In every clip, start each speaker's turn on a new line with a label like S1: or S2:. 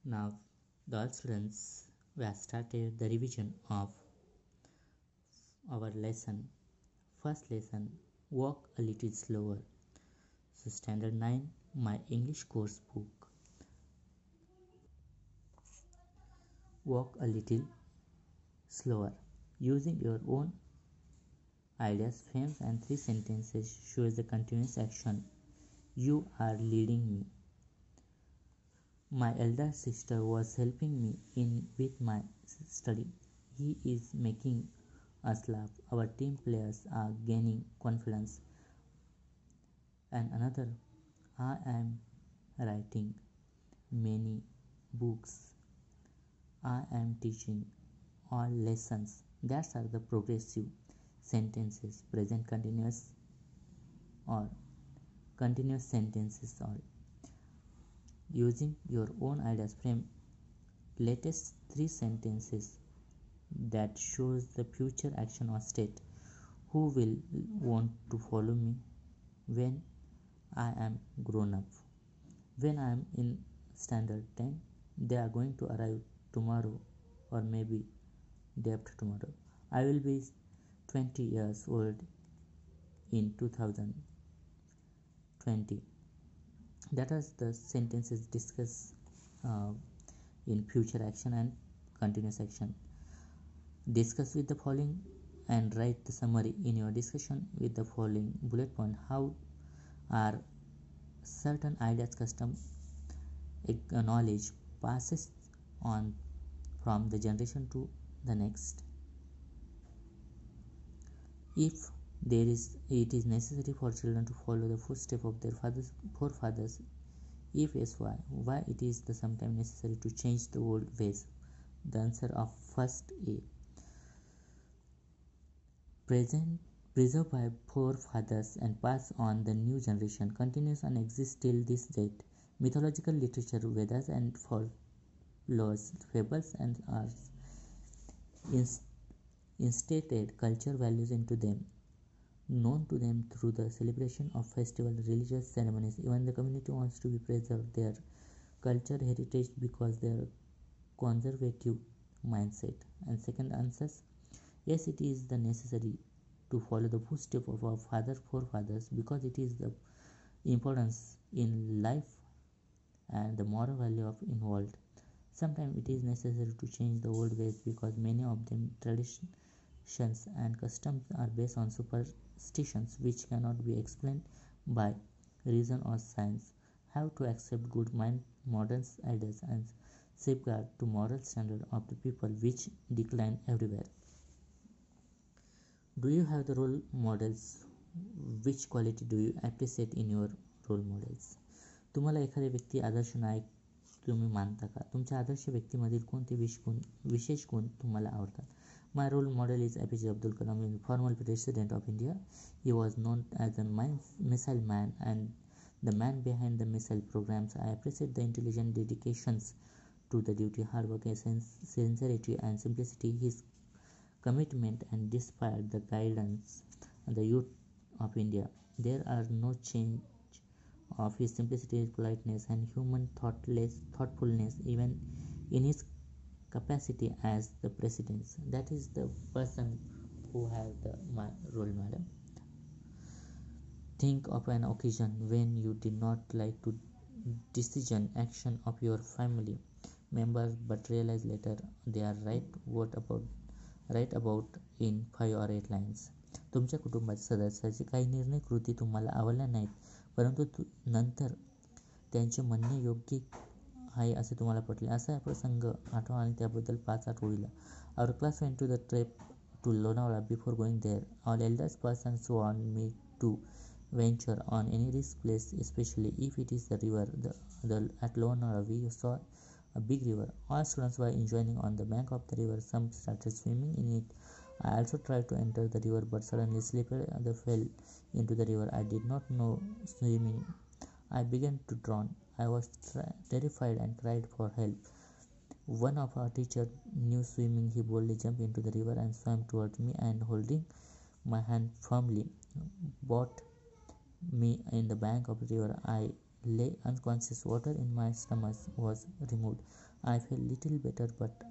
S1: Now, the all students, we have started the revision of our lesson. First lesson, walk a little slower. So, standard 9, my English course book. Walk a little slower. Using your own ideas, frames, and three sentences shows the continuous action. You are leading me. My elder sister was helping me in with my study. He is making us laugh. Our team players are gaining confidence. And another, I am writing many books. I am teaching all lessons. That are the progressive sentences, present continuous or continuous sentences or using your own ideas frame latest three sentences that shows the future action or state. Who will want to follow me when I am grown up? When I am in standard 10, they are going to arrive tomorrow or maybe day after tomorrow. I will be 20 years old in 2020. That is the sentences discussed uh, in future action and continuous action. Discuss with the following and write the summary in your discussion with the following bullet point. How are certain ideas, custom, knowledge passes on from the generation to the next? If it is necessary for children to follow the footsteps of their forefathers. If yes, why? Why it is the sometimes necessary to change the old ways? The answer of first A. Present preserved by forefathers and passed on the new generation continues and exists till this date. Mythological literature, Vedas and folklores, fables and arts instated culture values into them, known to them through the celebration of festival religious ceremonies. Even the community wants to be preserve their culture heritage because their conservative mindset. And second answers, yes, it is the necessary to follow the footsteps of our forefathers because it is the importance in life and the moral value of involved. Sometimes it is necessary to change the old ways because many of them traditions and customs are based on superstitions which cannot be explained by reason or science. Have to accept good mind modern ideas and safeguard to moral standard of the people which decline everywhere. Do you have the role models? Which quality do you appreciate in your role models? तुम्हाला एखाद्या व्यक्ती आदर्श नायक तुम्ही मानता का? तुमच्या आदर्श व्यक्तीमधील कोणते विशेष गुण तुम्हाला आवडतात? My role model is APJ Abdul Kalam, former president of India. He was known as a missile man and the man behind the missile programs. I appreciate the intelligent dedications to the duty, hard work, sincerity and simplicity. His commitment and despite the guidance of the youth of India, there are no change of his simplicity, politeness, and human thoughtfulness, even in his capacity as the president. That is the person who have the my role model. Think of an occasion when you did not like to decision action of your family members but realize later they are right. What about write about in 5 or 8 lines. तुमच्या कुटुंबाच्या सदस्याचे काही निर्णय कृती तुम्हाला आवडल्या नाहीत परंतु नंतर त्यांचे म्हणणे योग्य आहे असे तुम्हाला पटले. असा प्रसंग आठवा आणि त्याबद्दल 5 आठवडीला. Our class went to the trip to Lonavala. Before going there, all eldest persons warned me to venture on any risk place, especially if it is the river. At Lonavala we saw a big river. All students were enjoying on the bank of the river. Some started swimming in it. I also tried to enter the river but suddenly slipped and fell into the river. I did not know swimming. I began to drown. I was terrified and cried for help. One of our teachers knew swimming. He boldly jumped into the river and swam towards me and holding my hand firmly brought me in the bank of the river. I lay unconscious. Water in my stomach was removed. I felt little better but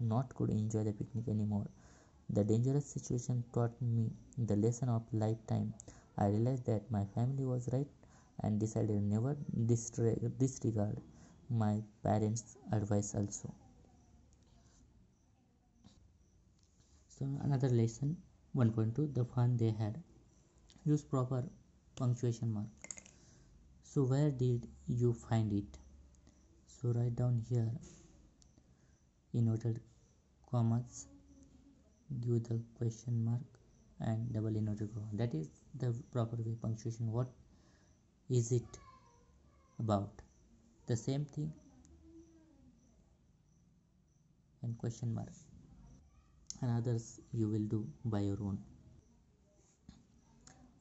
S1: not could enjoy the picnic anymore. The dangerous situation taught me the lesson of lifetime. I realized that my family was right and decided never disregard my parents' advice also. So another lesson 1.2, the fun they had. Use proper punctuation mark. So where did you find it? So write down here inverted commas, give the question mark and double inverted comma. That is the proper way punctuation. What is it about? The same thing and question mark. And others you will do by your own.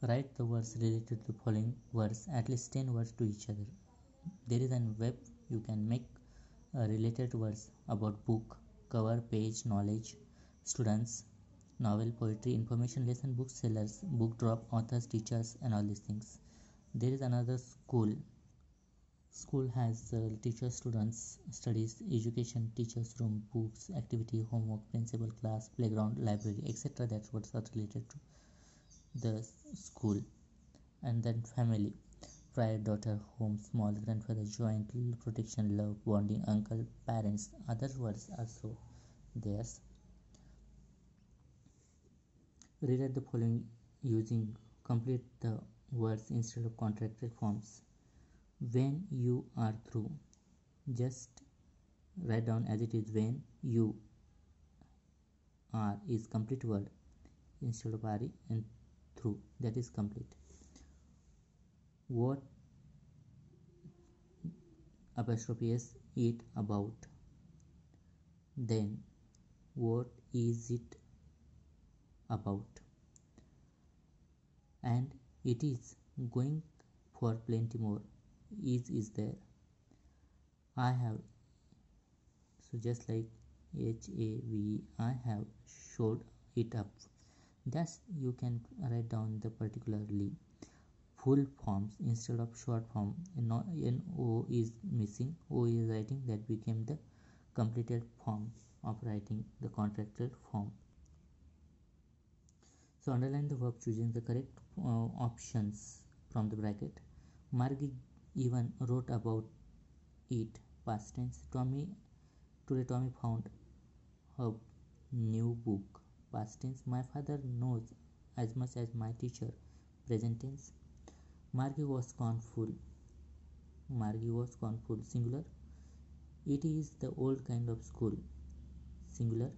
S1: Write the words related to the following words, at least 10 words to each other. There is a web you can make related words about book, cover, page, knowledge, students, novel, poetry, information, lesson, booksellers, book drop, authors, teachers, and all these things. There is another school. School has teachers, students, studies, education, teachers, room, books, activity, homework, principal, class, playground, library, etc. That's what's related to the school. And then family, pride, daughter, home, small, grandfather, joint, protection, love, bonding, uncle, parents. Other words also theirs. Rewrite the following using complete the words instead of contracted forms. When you are through, just write down as it is. When you are is complete word instead of are and through, that is complete. What apostrophe s it about? Then what is it about? And it is going for plenty more. Is there? I have. So just like HAV, I have showed it up. Thus you can write down the particularly full forms instead of short form. No is missing. O is writing, that became the completed form of writing the contracted form. So underline the verb choosing the correct options from the bracket. Margie even wrote about it, past tense. Today Tommy found her new book, past tense. My father knows as much as my teacher, present tense. Margie was scornful. Margie was scornful, singular. It is the old kind of school, singular.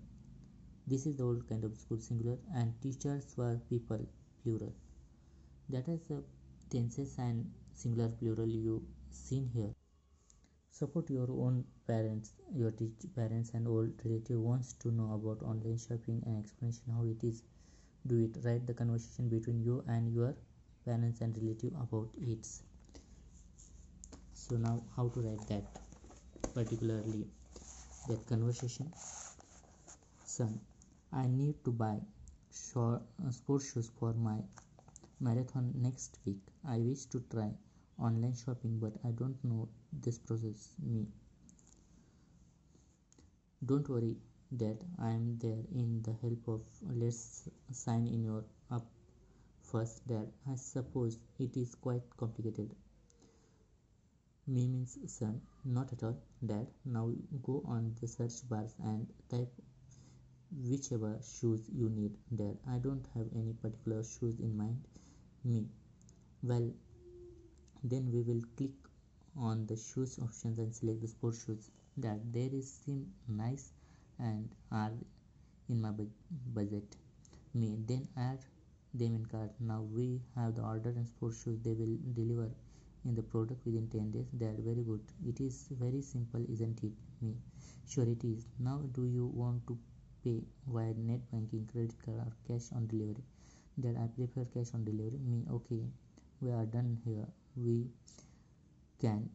S1: This is the old kind of school, singular. And teachers were people, plural. That is the tenses and singular plural you seen here. Support your own parents. Your parents and old relative wants to know about online shopping and explanation how it is. Do it. Write the conversation between you and your parents and relative about it. So now how to write that, particularly that conversation. Son, I need to buy sports shoes for my marathon next week. I wish to try online shopping but I don't know this process. Me, don't worry Dad, I am there in the help of. Let's sign in your up first. Dad, I suppose it is quite complicated. Me means son, not at all. Dad, now go on the search bars and type whichever shoes you need. Dad, I don't have any particular shoes in mind. Me, well, then we will click on the shoes options and select the sports shoes. Dad, there is seem nice and are in my budget. Me, then add them in cart. Now we have the order and sports shoes. They will deliver in the product within 10 days. Dad, very good. It is very simple, isn't it? Me, sure it is. Now do you want to pay via net banking, credit card or cash on delivery? Dad, I prefer cash on delivery. Me, okay, we are done here. We can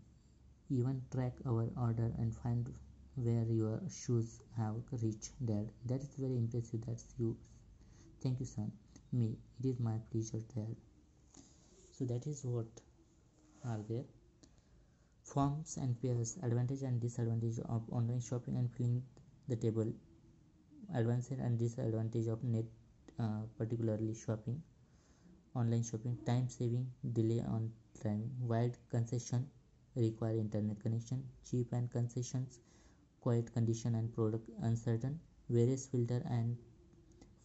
S1: even track our order and find where your shoes have reached. Dad, that is very impressive. That's you. Thank you, son. Me, it is my pleasure, Dad. So that is what are there. Forms and pairs, advantage and disadvantage of online shopping and filling the table, advantage and disadvantage of net particularly shopping, online shopping, time saving, delay on driving, wide concession, require internet connection, cheap and concessions, quiet condition and product uncertain, various filter and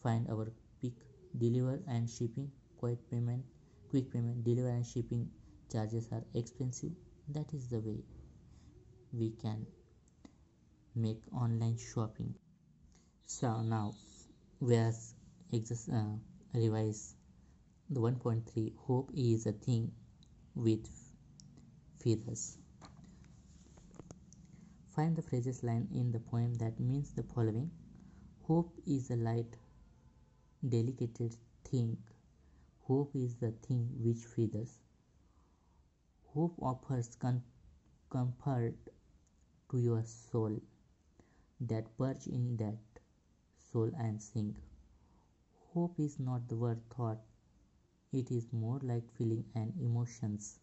S1: find our pick, deliver and shipping, quick payment, deliver and shipping charges are expensive. That is the way we can make online shopping. So now we have revise the 1.3. Hope is a thing with feathers. Find the phrases line in the poem that means the following. Hope is a light, delicate thing. Hope is the thing which feathers. Hope offers comfort to your soul that perch in that soul and sing. Hope is not the word thought, it is more like feeling and emotions,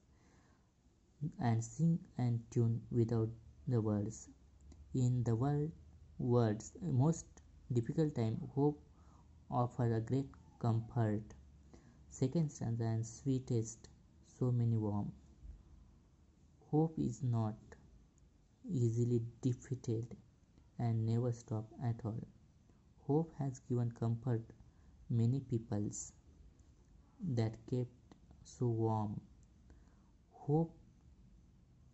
S1: and sing and tune without the words. In the words most difficult time, hope offers a great comfort. Second stanza and sweetest, so many warm. Hope is not easily defeated and never stop at all. Hope has given comfort many peoples that kept so warm. Hope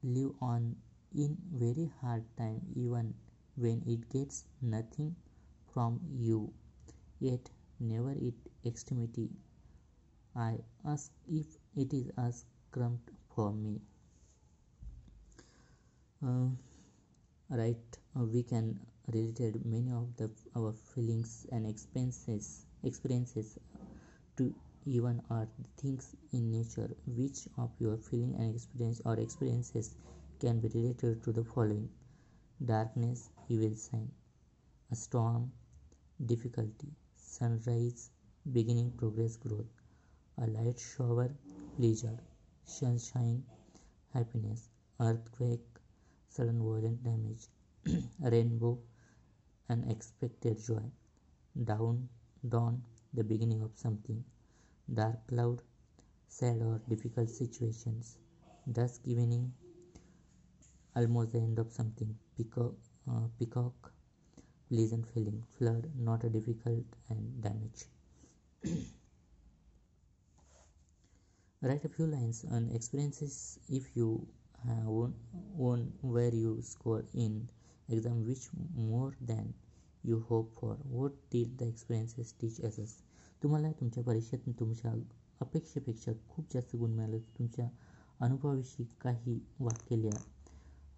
S1: live on in very hard time even when it gets nothing from you, yet never it extremity. I ask if it is as crumbed for me. Right, we can relate many of our feelings and experiences to even are things in nature. Which of your feeling and experiences can be related to the following: darkness, evil sign; a storm, difficulty; sunrise, beginning, progress, growth; a light shower, pleasure; sunshine, happiness; earthquake, sudden violent damage; rainbow, unexpected joy; dawn, the beginning of something; dark cloud, sad or difficult situations; dusk evening, almost the end of something; peacock, pleasant feeling; flood, not a difficult and damage. Write a few lines on experiences if you have one where you score in exam which more than you hope for. What did the experiences teach us? तुम्हाला तुमच्या परीक्षेत तुमच्या अपेक्षेपेक्षा खूप जास्त गुण मिळाले, तुमच्या अनुभवाविषयी काही वाक्य लिहा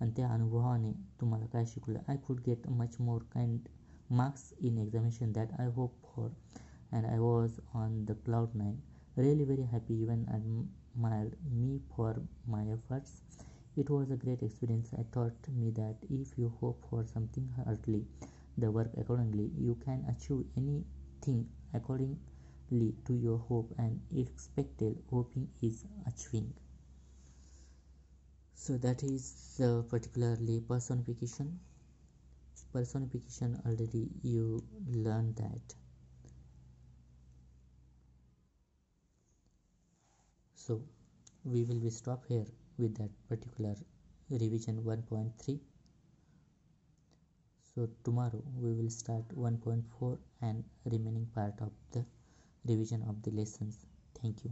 S1: आणि त्या अनुभवाने तुम्हाला काय शिकवलं. I could get much more kind marks in examination that I hoped for, and I was on the cloud nine, really very happy, even admired me for my efforts. It was a great experience. I taught me that if you hope for something heartily, the work accordingly, you can achieve anything accordingly to your hope, and expected hoping is achieving. So that is particularly personification. Already you learned that. So we will be stop here with that particular revision 1.3. So tomorrow we will start 1.4 and remaining part of the revision of the lessons. Thank you.